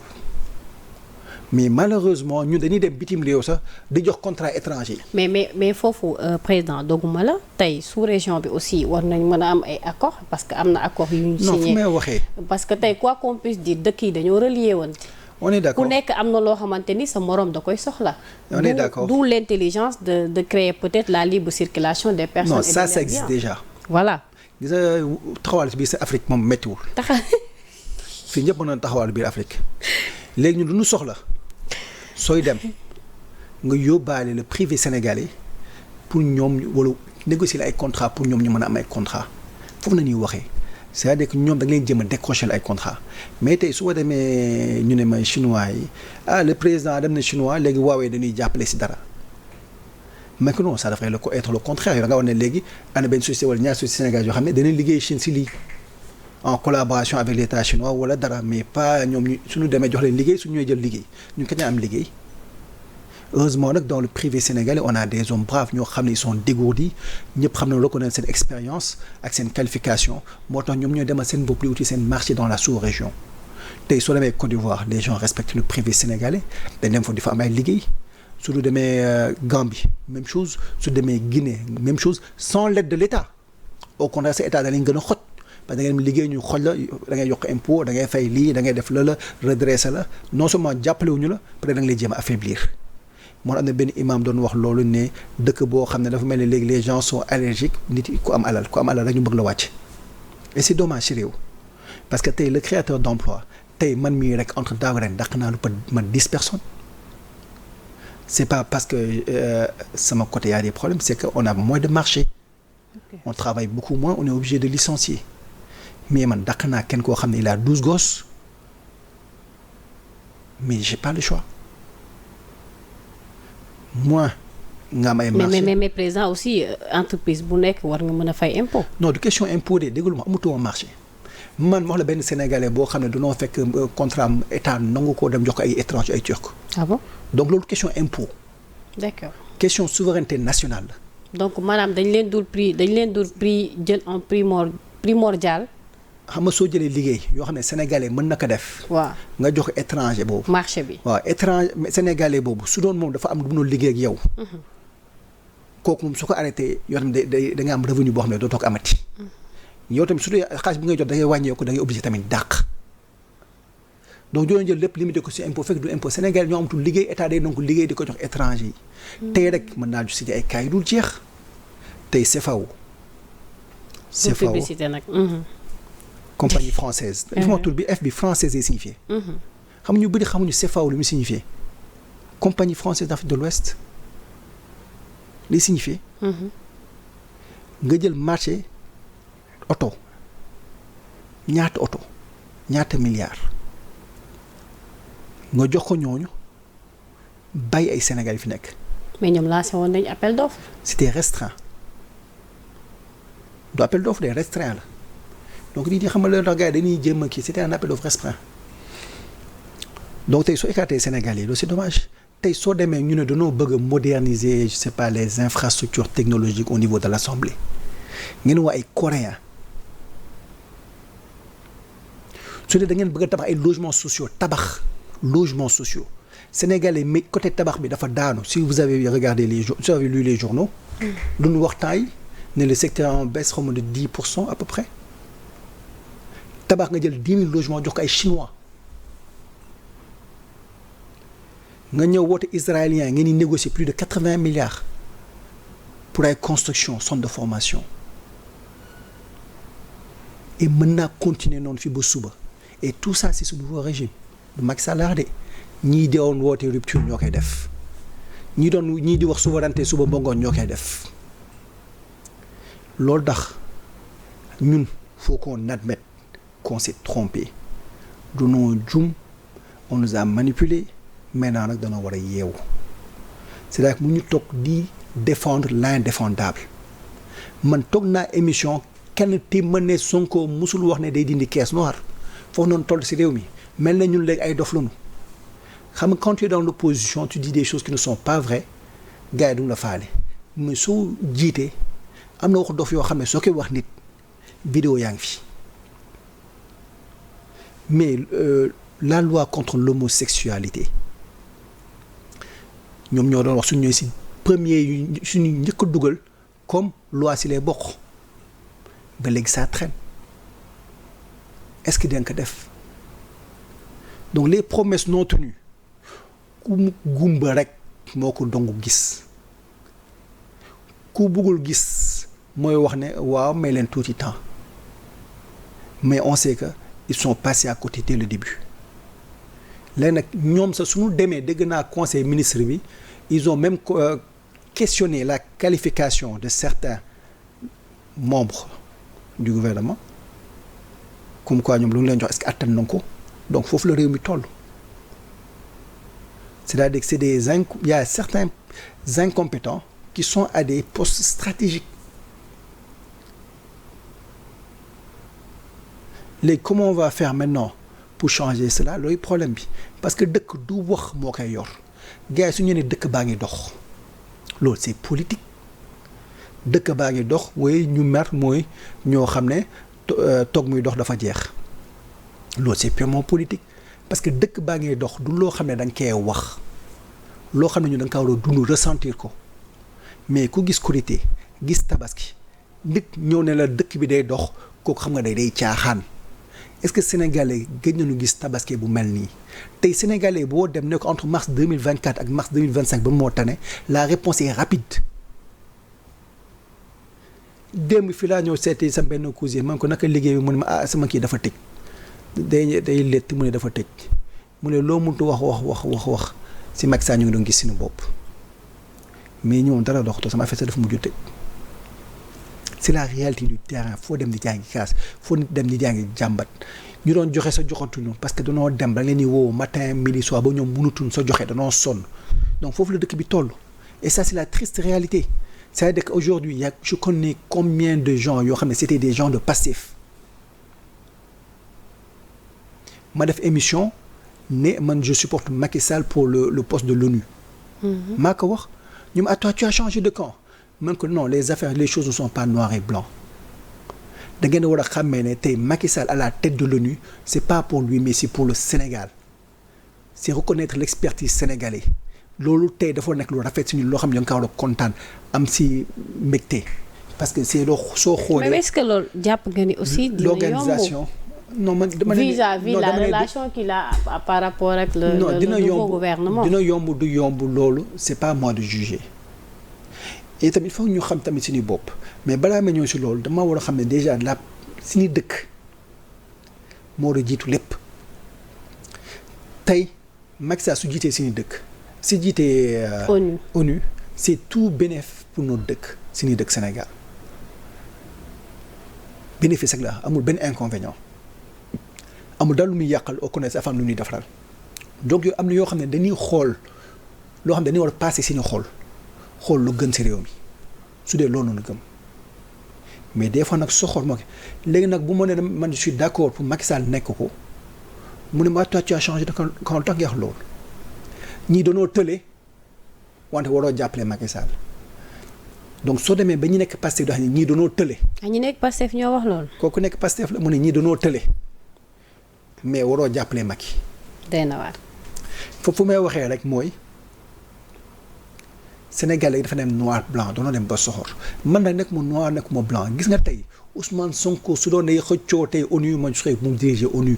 mais malheureusement ñun dañuy dem bitim réew sax di jox contrat étranger. mais foofu président doguma la tey sous région bi aussi war nañ mën a am ay accords parce que am na accords yu ñu signé. non fu may waxee. parce que tey quoi qu'on puisse dire dëkk yi dañoo relier wante. on est d'accord ku nekk am na loo xamante ni sa moroom da koy soxla. on est d'accord d'où l'intelligence de créer peut-être la libre circulation des personnes. non ça existe déjà. voilà. gis nga taxawal biir sa Afrique moom méttiwul. fii ñëpp mën na taxawal biir Afrique léegi ñun lu ñu soxla sooy dem nga yóbbaale le privé sénégalais pour ñoom wala négocier ay contrat pour ñoom ñu mën a am ay contrat foofu na ñuy waxee. c'est-à-dire que ñoom da nga leen jëm a décrocher ay contrat mais tey su ma demee ñu ne ma chinois yi le président dem na chinois léegi Huawei dañuy jàppale ci dara mais que non ça devrait être le contraire da nga wax ne léegi ana benn société wala ñaari société Sénégal yoo xam ne danañ liggéey Chine ci lii en collaboration avec l'État chinois wala dara mais pas ñoom ñu suñu demee jox leen liggéey suñu ñooy jël liggéey ñun kañ am liggéey heureusement nag dans le privé sénégalais on a des hommes braves ñoo xam ne ils sont dégourdis ñëpp xam ne reconnaître seen expérience ak seen qualification moo tax ñoom ñooy demal seen bopp li wuti seen marché dans la sous-région tey soo demee Côte d'Ivoire les gens respectent le privé sénégalais dañ dem fa di fa am ay liggéey su ñu demee Gambie même chose su demee Guinée même chose sans l'aide de l'État au contraire sa état da leen gën a xot parce que da ngeen liggéey ñu xoj la da ngay yokk impôt da ngay fay lii da ngay def la redresser la non seulement jàppalewuñu la peut-être da nga lay jéem a affaiblir moo am na benn imam doon wax loolu ne dëkk boo xam ne dafa mel ni léegi les gens sont allergiques nit ku am alal rek ñu bëgg la wàcc et c'est dommage ci réew parce que tey le créateur d'emploi tey man mii rek entre daaw ren dàq naa lu peut man 10 personnes c'est pas parce que sama côté y a des problèmes c'est que on a moins de marché on travaille beaucoup moins on est obligé de licencier mais man dàq naa kenn koo xam ne il a 12 gosses mais j'ai pas le choix moi nga am ay marché mais président aussi entreprise bu nekk war nga mën a fay impôt. non du question impôt de déglu ma amatuma marché man wax la benn sénégalais boo xam ne dañoo fekk contrat am état nangu ko dem jox ko ay étranger ay turc. ah bon donc loolu question impôt. d'accord question souveraineté nationale la. donc maanaam dañ leen dul prix jël en primordial. xam nga soo jëlee liggéey yoo xam ne sénégalais mën na ko def. waaw nga jox étranger boobu. marché bi waaw étranger sénégalais boobu su doon moom dafa am lu mënul liggéey ak yow. kooku moom su ko arrêté yoo xam ne da nga am revenu boo xam ne dootoo ko amati. yow tamit su dee xaalis bi ngay jot da ngay wàññeeku da ngay obligé tamit dàq. donc doo jël lépp limité ko ci impôt fekk du impôt sénégalais ñoo amatul liggéey état day donc liggéey di ko jox étranger yi. tey rek mën naa ju cité ay cas yu dul jeex tey CFAO. CFAO publicité nag. compagnie française. dafa tur bi F bi française yi signifié. xam ñu bëri xamuñu CFAO lu mu signifié. compagnie française d'Afrique de l'Ouest li signifié. nga jël marché oto ñaata milliards nga jox ko ñooñu bàyyi ay Sénégal yi fi nekk. mais ñoom lancé woon nañu appel d'offre. c'était restreint du appel d'offre de restreint la donc nit ñi xam nga loolu tax gars yi dañuy jéem a kii c'était un appel d'offre restreint donc tey soo écarté Sénégal yi loolu c'est dommage tey soo demee ñu ne dañoo bëgg a moderniser je sais pas les infrastructures technologiques au niveau de l'Assemblée ngeen wax ay coréens su dee da ngeen bëgg a tabax ay logements sociaux sénégalais mais côté tabax bi dafa daanu si vous avez regardé si vous avez lu les journaux lu ñu wax temps yi ne le secteur en baisse xaw ma de 10% à peu près tabax nga jël 10 000 logements jox ko ay chinois nga ñëw woote israélien ngeen di négocier plus de 80 milliards pour ay construction centre de formation et mën naa continuer noonu fi ba suba et tout ça c'est sous nouveau régime du Macky Sall de ñii doon woote rupture ñoo koy def ñii di wax souveraineté suba mbongoon ñoo koy def loolu tax ñun faut qu'on admette qu'on s'est trompé dunoo jum on nous a manipulé maintenant nag danoo war a yeewu c'est-à-dire que mu ñu toog di défendre l'indéfendable man toog naa émission kenn ti mën ne Sonko musul wax ne day dindi caisse noire foofu noonu toll ci réew mi mel na ñun léegi ay dof lañu xam nga quand tu es dans l'opposition tu dis des choses qui ne sont pas vraies gars yi duñu la faale mais soo jiitee am na wax dof yoo xam ne soo koy wax nit vidéo yaa ngi fi mais la loi contre l'homosexualité ñoom ñoo doon wax suñu ñëwee ci premier yu suñu njëkk a dugal comme loi ci les bokk ba léegi ça traîne est-ce que danga ko def donc les promesses non tenues ku mu gumba rek moo ko dongu gis ku bëggul gis mooy wax ne waaw may leen tuuti temps mais on sait que ils sont passés à côté dès le début léegi nag ñoom sax suñu demee dégg naa conseil ministre bi ils ont même questionné la qualification de certains membres du gouvernement comme quoi ñoom lu ñu leen jox est-ce que attan nañ ko donc foofu la réew mi toll c'est-à-dire que il y a certains incompétents qui sont à des postes stratégiques léegi comment on va faire maintenant pour changer cela loolu problème bi parce que dëkk du wax moo koy yor gars yi su ñu nee dëkk baa ngi dox loolu c'est politique dëkk baa ngi dox mooy ñu mer mooy ñoo xam ne toog muy dox dafa jeex loolu c'est purement politique parce que dëkk baa ngi dox du loo xam ne da nga koy wax loo xam ne ñu da nga kaa war a dund ressentir ko mais ku gis Korité gis Tabaski nit ñëw ne la dëkk bi day dox kooku xam nga day caaxaan est-ce que sénégalais gëj nañu gis Tabaski bu mel nii tey sénégalais boo dem ne ko entre mars 2024 ak mars 2025 ba moo tane la réponse est rapide démb fi laa ñëw seeti sa benn cousin man ko naka liggéey bi mu ne ma sama kii dafa tëj day lett mu ne dafa tëj mu ne loo mëntu wax si Macky Sall ñu ngi doon gis suñu bopp mais ñoom dara doxatoo sama affaire dafa mujj tëj c'est la réalité du terrain foo dem di jàngi kaas foo nit dem di jàngi jàmbat ñu doon joxe sa joxatuñu parce que danoo dem ba leen di woo matin midi soir ba ñoom mënutuñ sa joxe danoo sonn donc foofu la dëkk bi toll et ça c'est la triste réalité c'est-à-dire qu'aujourd'hui je connais combien de gens yoo xam ne c'était des gens de Pastef ma def émission ne man je supporte Macky Sall pour le poste de l'ONU maa ko wax ñu ma toi tu as changé de camp man ko non les choses ne sont pas noires et blancs da ngeen war a xàmmee ne tey Macky Sall à la tête de l'ONU c'est pas pour lui mais c'est pour le Sénégal c'est reconnaître l'expertise sénégalaise loolu tey dafa nekk lu rafet si ñun loo xam ne da nga kaa war a kontaan am si mbégte parce que c'est loo soo xoolee. mais est-ce que loolu jàpp nga ni aussi. dina yomb l'organisation non man dama ne vis-à-vis la relation qu'il a par rapport ak le nouveau gouvernement. dina yomb du yomb loolu c'est pas moi de juger et tamit foog ñu xam tamit suñu bopp mais balaa ma ñëw si loolu dama war a xam ne déjà la suñu dëkk moo war a jiitu lépp tey Macky Sall su jiitee suñu dëkk. si jiitee ONU c'est tout bénéfice pour notre dëkk suñuy dëkk Sénégal bénéfice ak la amul benn inconvénient amul daal lu muy yàqal au connaître afam lu ñuy defaral donc yow am na yoo xam ne dañuy xool loo xam ne dañuy war a passer suñu xool xool lu gën ci réew mi su dee loolu na gëm mais des fois nag soxor moo léegi nag bu ma nee man je suis d'accord pour Macky Sall nekk ko mu ne ma toi tu as changé de quand tax nga wax loolu ñii dañoo tële wante waroo jàppale Macky Sall donc soo demee ba ñu nekk Pastef dax ni ñii dañoo tële. ñi nekk Pastef ñoo wax loolu. kooku nekk Pastef la mu ne ñii dañoo tële mais waroo jàppale Macky. day na waar. foofu may waxee rek mooy Sénégal léegi dafa dem noir blanc doonoo dem ba soxor man nag nekk mu noir nekk mu blanc gis nga tey Ousmane Sonko su doon day xëccoo tey ONU ma su mu diriger ONU.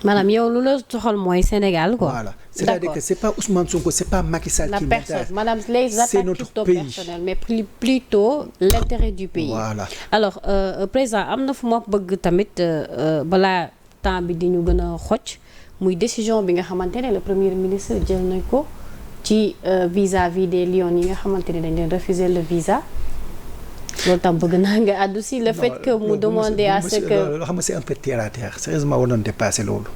maanaam yow lu la soxal mooy Sénégal quoi. Voilà c'est-à-dire que c'est pas Ousmane Sonko c'est pas Macky Sall la qui personne maanaam les attaques plutôt personnelles mais plutôt l'intérêt du pays. Voilà alors président am na fu ma bëgg tamit balaa temps bi di ñu gën a xocc muy décision bi nga xamante ne le premier ministre jël nañ ko ci vis-à-vis des Lions yi nga xamante ne dañ leen refuser le visa. loolu tam bëgg naa nga àddu si le fait que mu demander à ce que loolu xam nga c'est un peu terre à terre sérieusement war nañ dépasser loolu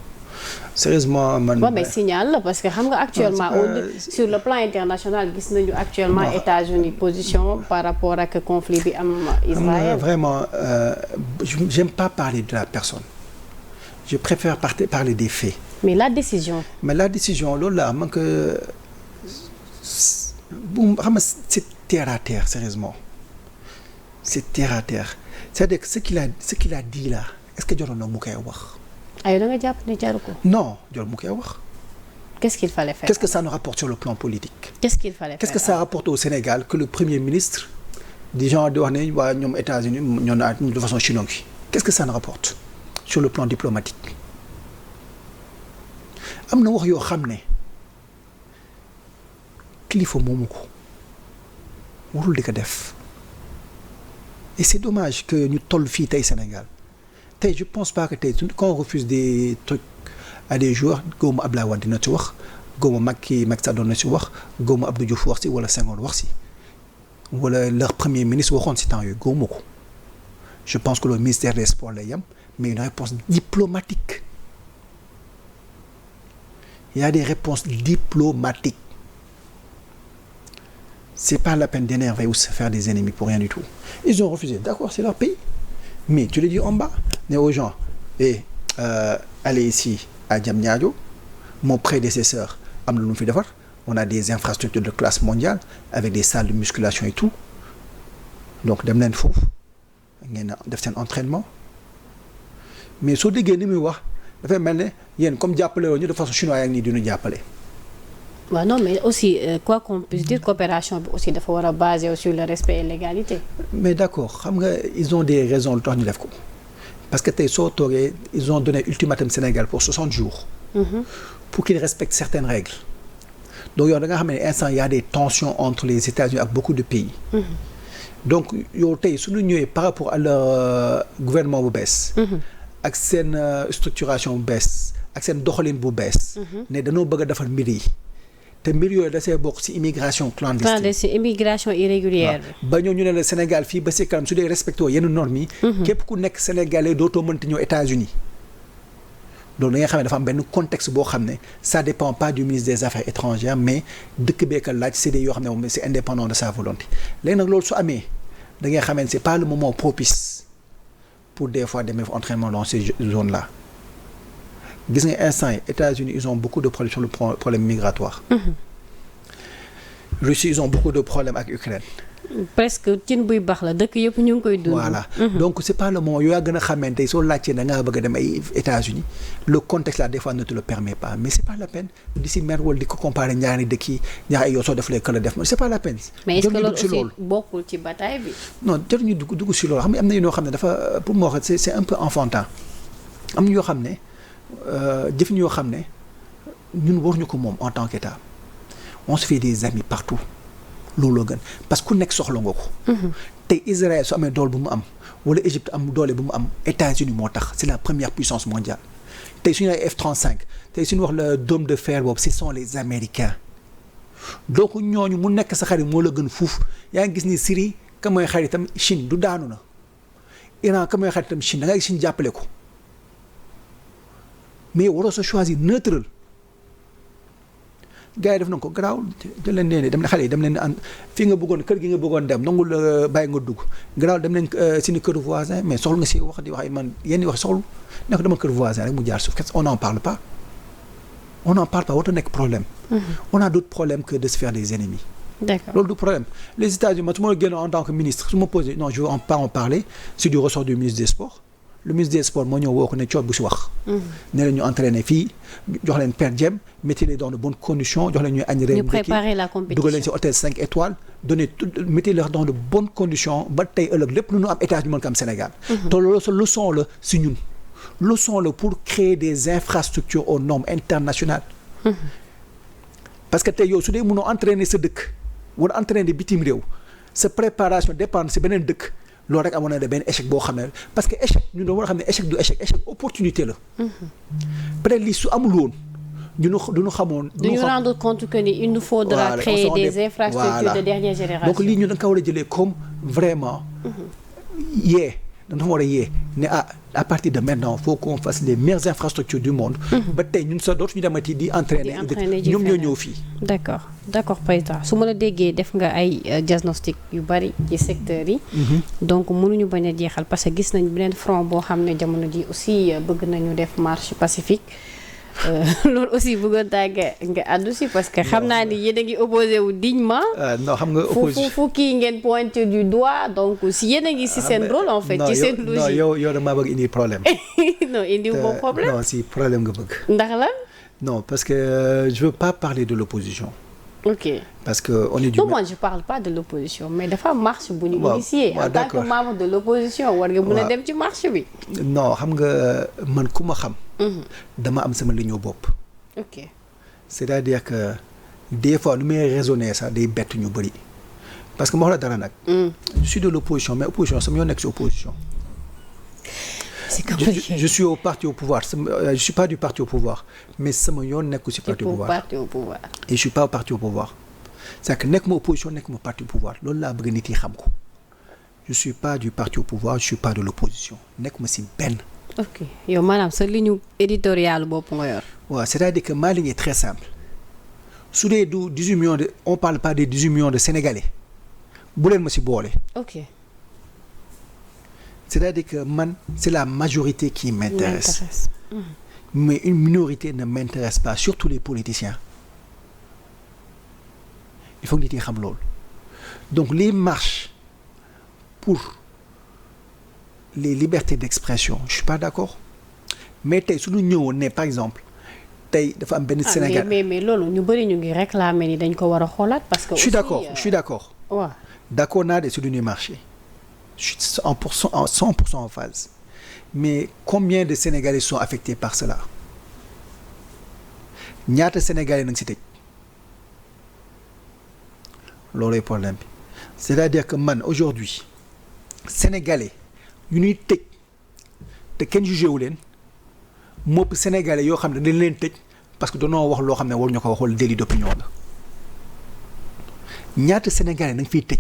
sérieusement man. waaw mais signal la parce que xam nga actuellement sur le plan international gis nañu actuellement États-Unis position par rapport ak conflit bi am Israël. Vraiment j'aime pas parler de la personne je préfère parler des faits. mais la décision loolu la man que bu xam nga c'est terre à terre sérieusement. C'est terre à terre c'est-à-dire que ce qu'il a dit là est-ce que jaroon na mu koy wax. aywa da nga jàpp ne jaru ko. non jaroon mu koy wax. qu'est-ce qu'il fallait faire. qu'est-ce que ça nous rapporte sur le plan politique. qu'est-ce qu'il fallait faire. qu'est-ce que ça rapporte au Sénégal que le premier ministre di genre di wax ne waa ñoom États-Unis ñoo na de façon chinois qu'est-ce que ça nous rapporte sur le plan diplomatique am na wax yoo xam ne kilifa moomu ko warul di ko def. Et c'est dommage que ñu toll fii tey Sénégal tey je pense pas que tey quand on refuse des trucs à des joueurs góomu Abdoulaye Wade dina ci wax góomu Macky Sall doon na ci wax góomu Abdou Diouf wax ci wala Senghor wax ci wala leur premier ministre waxoon ci temps yooyu góomu ko je pense que le ministère des sports lay yem mais une réponse diplomatique il y a des réponses diplomatiques c'est pas la peine d'énerver ou se faire des ennemis pour rien du tout ils ont refusé d'accord c'est leur pays mais tu le dis en bas ne aux gens allez ici à Diamniadio mon prédécesseur am na lu mu fi defar on a des infrastructures de classe mondiale avec des salles de musculation et tout donc dem leen foofu ngeen def seen entraînement mais soo déggee ni muy wax dafay mel ne yéen comme jàppale woo ñu de façon chinois yaa ngi nii di ñu jàppale. waaw non mais aussi quoi qu'on puisse dire coopération bi aussi dafa war a baser sur le respect et l'égalité. mais d'accord xam nga ils ont des raisons lu tax ñu def ko parce que tey soo toogee ils ont donné ultimatum Sénégal pour 60 jours. pour qu'ils respectent certaines règles. donc yow da nga xam ne instant il y a des tensions entre les États-Unis ak beaucoup de pays. donc yow tey suñu ñëwee par rapport à leur gouvernement bu bees. ak seen structuration bu bees ak seen doxalin bu bees. ne dañoo bëgg a defar mbir yi. te mbir yooyu da see bokk ci immigration clandestine immigration irrégulière bi. ba ñëw ñu ne la Sénégal fii ba ci kanam su dee respecté yenn normes yi. képp ku nekk Sénégalais dootoo mënti ñëw États-Unis donc da nga xam ne dafa am benn contexte boo xam ne ça dépend pas du ministre des Affaires étrangères mais dëkk beeka laaj c'est des yoo xam ne moom c'est indépendant de sa volonté léegi nag loolu su amee da ngay xamee ne c'est pas le moment propice pour des fois demee entraînement dans ces zones là. gis nga instant yi États-Unis ils ont beaucoup de problèmes sur le problème migratoire. Russie ils ont beaucoup de problèmes ak Ukraine. presque cin buy baax la dëkk yëpp ñu ngi koy dund. voilà donc c'est pas le moment yoo yaa gën a xamante soo laajtee da ngaa bëgg a dem ay États-Unis le contexte là des fois ne te le permet pas mais c'est pas la peine di si mer wala di ko comparer ñaari dëkk yi ñaar ay yow soo defulee kala def c'est pas la peine. mais est-ce que loolu aussi bokkul ci bataille bi. non jarul ñu dugg si loolu xam nga am na yoo xam ne dafa pour moo wax c'est un peu enfantin am na yoo xam ne. jëfin yoo xam ne ñun waruñu ko moom en tant qu'État on se fait des amis partout looloo gën parce que ku nekk soxla nga ko. tey Israël su amee doole bu mu am wala Égypte am doole bu mu am États-Unis moo tax c'est la première puissance mondiale tey suñu ay F-35 tey suñu wax le dôme de fer boobu ce sont les Américains donc ñooñu mu nekk sa xarit moo la gën fuuf yaa ngi gis ni Syrie ka mooy xaritam Chine du daanu na Iran ka mooy xaritam Chine da ngay Chine jàppale ko. mais waroo sa choisir neutre gars yi def na ko garaaw jël leen nee dem na xale yi dem leen an fii nga bëggoon kër gi nga bëggoon dem nangul la bàyyi nga dugg garaaw dem leen suñu kër voisin mais soxla nga si wax di wax man yenn wax soxlu ne ko dama kër voisin rek mu jaar suuf on n'en parle pas warta nekk problème on a d'autres problèmes que de se faire des ennemis. D'accord. Loolu du problème les États-Unis man su ma génnoon en tant que ministre su ma posé non je veux pas en parler c'est du ressort du ministre des Sports le ministre des Sports moo ñëw woo ko ne coob bu si wax ne leen ñu entraîner fii jox leen per diem mettez-les dans de bonnes conditions jox leen ñuy añ ñu préparer la compétition dugal leen si hôtel 5 étoiles donner tout mettez-les dans de bonnes conditions ba tey ëllëg lépp lu ñu am état ñu mën ko am Sénégal te loolu sa leçon la si ñun leçon la pour créer des infrastructures aux normes internationales parce que tey yow su dee mënoo entraîner sa dëkk wala entraîner bitim réew sa préparation dépend si beneen dëkk loolu rek amoon na benn échec boo xam ne parce que échec ñun doon war a xam ne échec du échec opportunité la peut-être lii su amul woon duñu xamoon duñu rendre compte que ni il nous faudra créer des infrastructures de dernière génération donc lii ñu da nga ko war a jëlee comme vraiment dafa war a yee ne à partir de maintenant faut qu'on fasse les meilleures infrastructures du monde ba tey ñun sa dootuñu demati di entraîner ñoom ñoo ñëw fii d'accord président su ma la déggee def nga ay diagnostic yu bari ci secteurs yi donc mënuñu bañ a jeexal parce que gis nañ beneen front boo xam ne jamono ji aussi bëgg nañu def marche pacifique loolu aussi bëggoon naa nga àddu si parce que xam naa ni yéen a ngi opposé wu dignement non xam nga opposition fu kii ngeen pointé du doigt donc si yéen a ngi si seen rôle en fait ci seen logique non yow damaa bëgg indi problème non indi bon problème non si problème nga bëgg ndax lan non parce que je veux pas parler de l'opposition ok parce que on est du. non moi je parle pas de l'opposition mais dafa marche bu ñu initié. en tant que membre de l'opposition war nga mën a dem ci marche bi. non xam nga man ku ma xam. dama am sama ligne bopp. ok c'est-à-dire que des fois nu may raisonner sax day bett ñu bëri parce que ma wax la dara nag. je suis de l'opposition mais opposition sama yoon nekk ci opposition. c'est compliqué. Je suis au parti au pouvoir je suis pas du parti au pouvoir mais sama yoon nekku ci parti au pouvoir. Et je suis pas au parti au pouvoir c'est que nekk ma opposition nekk ma parti au pouvoir loolu laa bëgg nit yi xam ko je suis pas du parti au pouvoir je suis pas de l'opposition nekk ma ci benn. ok yow maanaam sa ligne éditoriale bopp nga yor. waaw c'est-à-dire que ma ligne est très simple su dee du 18 millions de on parle pas des 18 millions de Sénégalais bu leen ma ci boole. ok. c'est-à-dire que man c'est la majorité qui m'intéresse. Mais une minorité ne m'intéresse pas surtout les politiciens il faut que nit yi xam loolu donc les marches pour les libertés d'expression je suis pas d'accord mais tey su ñu ñëwoon ne par exemple tey dafa am benn Sénégal mais loolu ñu bëri ñu ngi réclamer ni dañ ko war a xoolaat parce que. je suis d'accord waaw d'accord naa de su ñuy marché je suis 100% en phase mais combien de Sénégalais sont affectés par cela ñaata Sénégalais na nga ci tëj loolooy problème bi c'est-à-dire que man aujourd'hui Sénégalais yu ñuy tëj te kenn jugé wu leen mopp Sénégalais yoo xam ne dañ leen tëj parce que dañoo wax loo xam ne waruñu ko wax wala délit d'opinion la ñaata Sénégalais na nga fiy tëj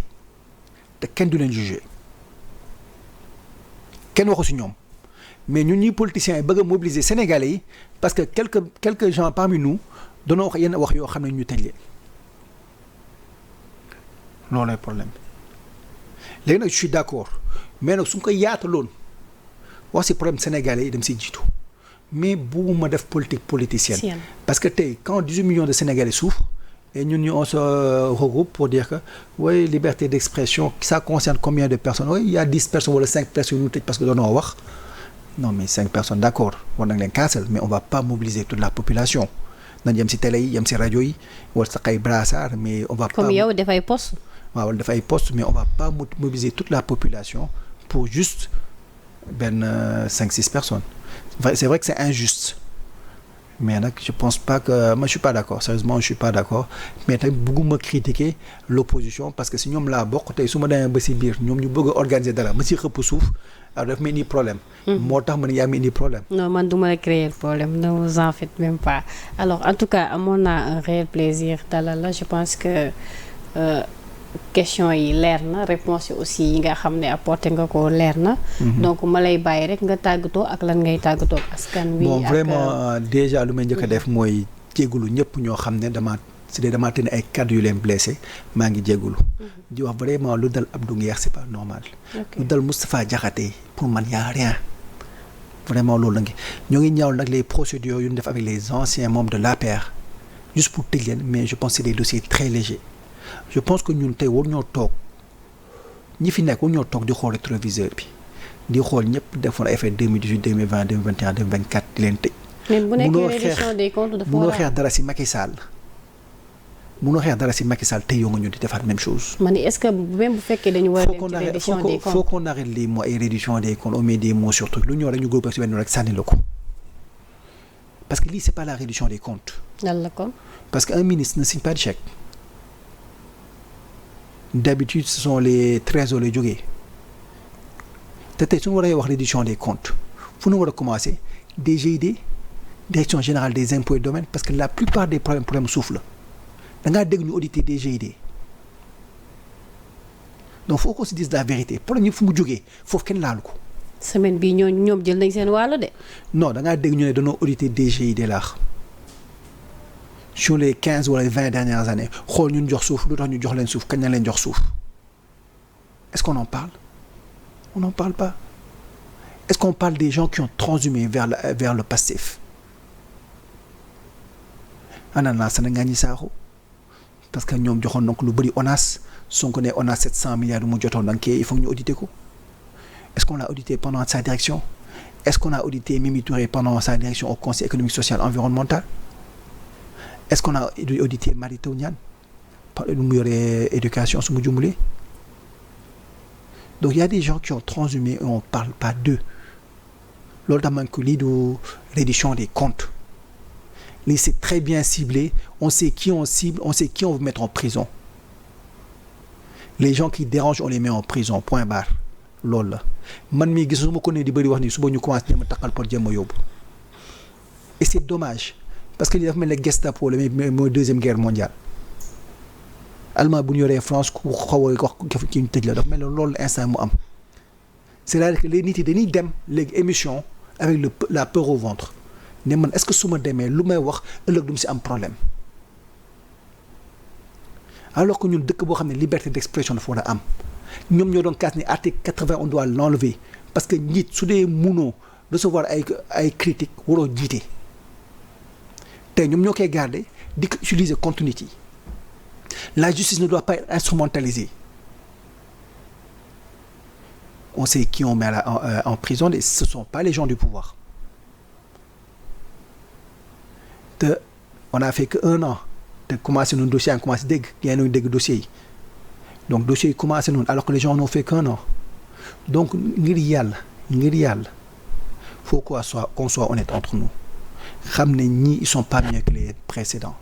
te kenn du leen jugé kenn waxu ci ñoom mais ñun ñuy politiciens yi bëgg a mobiliser Sénégalais yi parce que quelques gens parmi nous dañoo wax yenn wax yoo xam ne ñu tëj leen loolooy problème léegi nag je suis d'accord mais nag su ñu ko yaataloon wax ci problème Sénégalais yi dem ci jiitu mais bugguma def politique politicienne parce que tey quand 18 millions de Sénégalais souffrent et ñun ñu on se regroupe pour dire que oui liberté d'expression ça concerne combien de personnes oui il y a 10 personnes wala 5 personnes ñu tëj parce que doonoo wax non mais 5 personnes d'accord war nañ leen cancel mais on va pas mobiliser toute la population nañ yem ci télé yi yem ci rajo yi wala sax ay brassard mais on va pas comme yow dafay poste waaw wala dafay poste mais on va pas mobiliser toute la population pour juste benn 5-6 personnes c'est vrai que c'est injuste mais nag je pense pas que moi je suis pas d'accord sérieusement je suis pas d'accord mais tamit bëgguma critiquer l'opposition parce que si ñoom laa bokk tey su ma demee ba ci biir ñoom ñu bëgg a organiser dara ma ci xëpp suuf alors daf ma indi problème moo tax ma ne yaa ma indi problème non man du ma la créer problème ne vous en faites même pas alors en tout cas amoon naa un réel plaisir dalal la je pense que question yi leer na réponse yi aussi yi nga xam ne apporté nga ko leer na donc ma lay bàyyi rek nga tàggatoo ak lan ngay tàggatoo askan wi bon vraiment déjà lu may njëkk a def mooy jégalu ñëpp ñoo xam ne dama su dee damaa tënk ay kàddu yu leen blessé maa ngi jégalu. di wax vraiment lu dal Abdou Nguer c'est pas normal. lu dal Moustapha Diakhaté pour man y a rien. vraiment loolu la ngi ñoo ngi ñaawal nag les procédures yu ñu def avec les anciens membres de l'APR juste pour tëj leen mais je pense que c'est des dossiers très légers je pense que ñun tey war ñoo toog ñi fi nekk war ñoo toog di xool rétroviseur bi di xool ñëpp defoon ay effet 2018 2020 2021 2024 di leen tëj. mais bu nekkee reddition des comptes dafa war a xeex dara si Macky Sall munoo xeex dara si Macky Sall tey yow nga ñu di defaat même chose. man est-ce que même bu fekkee dañu war a dem ci reddition des comptes faut qu'on arrête les mots ay reddition des comptes on met des mots sur truc lu ñëw rek ñu góob rek si benn rek sànni la ko parce que lii c'est pas la reddition des comptes. lan la kon. parce que un ministre ne signe pas de chèque d'habitude ce sont les trésors lay jógee te tey suñu war a wax reddition des comptes fu ñu war a commencer DGID direction générale des impôts et domaines parce que la plupart des problèmes suuf la da ngaa dégg ñu auditer DGID donc faut qu'on se dise la vérité problème yi fu mu jógee foofu kenn laalu ko. semaine bii ñoom jël nañ seen wàll de. non da ngaa dégg ñu ne dañoo auditer DGID laax sur les 15 wala 20 dernières années xool ñun jox suuf lu tax ñu jox leen suuf kañ na leen jox suuf est-ce qu'on en parle on n'en parle pas est-ce qu'on parle des gens qui ont transhumé vers le Pastef anana Sénégal ñi saaxu parce que ñoom joxoon donc lu bëri ONAS Sonko ne ONAS 700 milliards mu jotoon donc il faut ñu auditer ko est-ce qu'on l'a audité pendant sa direction est-ce qu'on a audité Mimi Touré pendant sa direction au Conseil économique social environnemental est-ce qu'on a audité Mary Teuw Niane par lu mu yore éducation su mu jumlee donc il y a des gens qui ont transhumé et on parle pas d'eux loolu tax man ko lii du reddition des comptes lii c'est très bien ciblé on sait qui on cible on sait qui on veut mettre en prison les gens qui dérangent on les met en prison point barre loolu la man mii gis su ma ko ne di bëri wax ni suba ñu commencé jéem a takkal pour jéem a yóbbu et c'est dommage parce que li dafa mel ne Gestapo la mais mooy deuxième guerre mondiale allemand bu ñu yoree France ku xaw a wax ki ñu tëj la dafa mel ne loolu instant mu am c'est-à-dire que les nit yi dañuy dem léegi émission avec la peur au ventre ne man est-ce que su ma demee lu may wax ëllëg du mu si am problème alors que ñun dëkk boo xam ne liberté d'expression dafa war a am ñoom ñoo doon kaas ni article 80 on doit l'enlever parce que njiit su dee munoo recevoir ay critiques waroo jiite te ñoom ñoo koy garder di ko utiliser contre nit yi la justice ne doit pas être instrumentalisée on sait qui on met en prison et ce sont pas les gens du pouvoir te on a fait que 1 an te commencé noonu dossier yi commencé dégg yaa ngi dégg dossiers yi donc dossiers yi commencé noonu alors que les gens n'ont fait qu'1 an donc ngir yàlla faut qu'on soit honnête entre nous xam ne ñii ils sont pas mieux que les précédents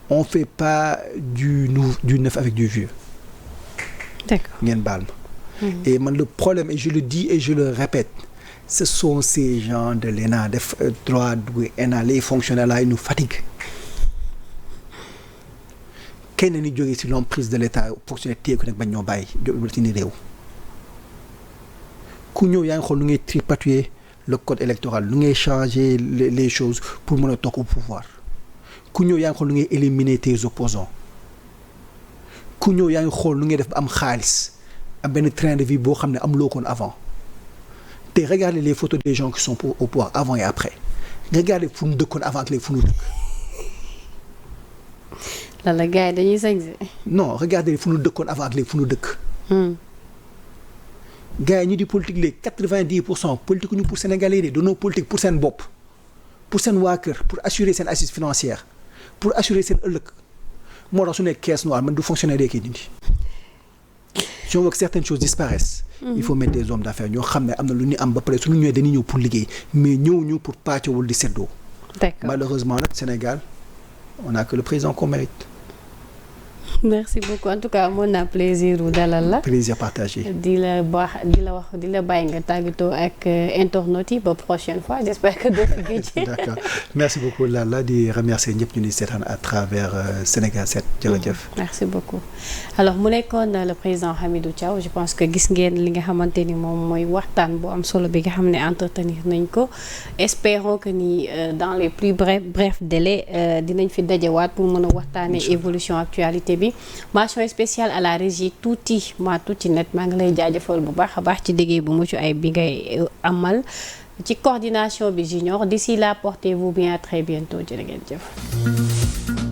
on fait pas du neuf avec du vieux. D'accord. ngeen baal ma. Et man le problème et je le dis et je le répète ce sont ces gens de l'ENA def droit du ENA les fonctionnaires là ils nous fatiguent kenn ni jógee ci l'emprise de l'État fonctionnaire téye ko nag bañ ñoo bàyyi ci ni réew ku ñëw yaa ngi xool nu ngay tripatouiller le code électoral nu ngay changer les choses pour mën a toog au pouvoir ku ñëw yaa ngi xool nu ngay éliminer tes opposants ku ñëw yaa ngi xool nu ngay def ba am xaalis am benn train de vie boo xam ne am loo koon avant te regardez les photos des gens qui sont au pouvoir avant et après regardez fu ñu dëkkoon avant ak léegi fu ñu dëkk. lan la gars yi dañuy sañse. non regardez fu ñu dëkkoon avant ak léegi fu ñu dëkk. gars yi ñu di politique léegi 90% politique ñu pour Sénégalais yi dañoo politique pour seen bopp pour seen waa kër pour assurer seen assise financière pour assurer seen ëllëg moo tax su nekk caisse noire man du fonctionnaire day koy dindi. si on veut que certaines choses disparaissent. il faut mettre des hommes d'affaires ñoo xam ne am na lu ñu am ba pare su ñu ñëwee dañuy ñëw pour liggéey mais ñëw ñu pour pàccewul di seddoo. D'accord. Malheureusement nag Sénégal on n'a que le président qu'on mérite. merci beaucoup en tout cas amoon naa plaisir u dalal la. plaisir partagé. di la bàyyi nga tàggatoo ak internautes yi ba prochaine fois j'espère que doo fi gëj. d'accord merci beaucoup Lalla di remercier ñëpp ñu ni seetaan à travers Sénégal 7 jërëjëf. merci beaucoup alors mu nekkoon le président Hamidou Thiaw je pense que gis ngeen li nga xamante ni moom mooy waxtaan bu am solo bi nga xam ne entretenir nañ ko espérons que ni dans les plus brefs délais dinañ fi dajewaat pour mën a waxtaanee évolution actualité bi. mention spéciale à la régie tuuti net maa ngi lay jaajëfal bu baax a baax ci liggéey bu mucc ay bi ngay amal ci coordination bi junior d'ici là portez-vous bien à très bientôt jërë ngeen jëf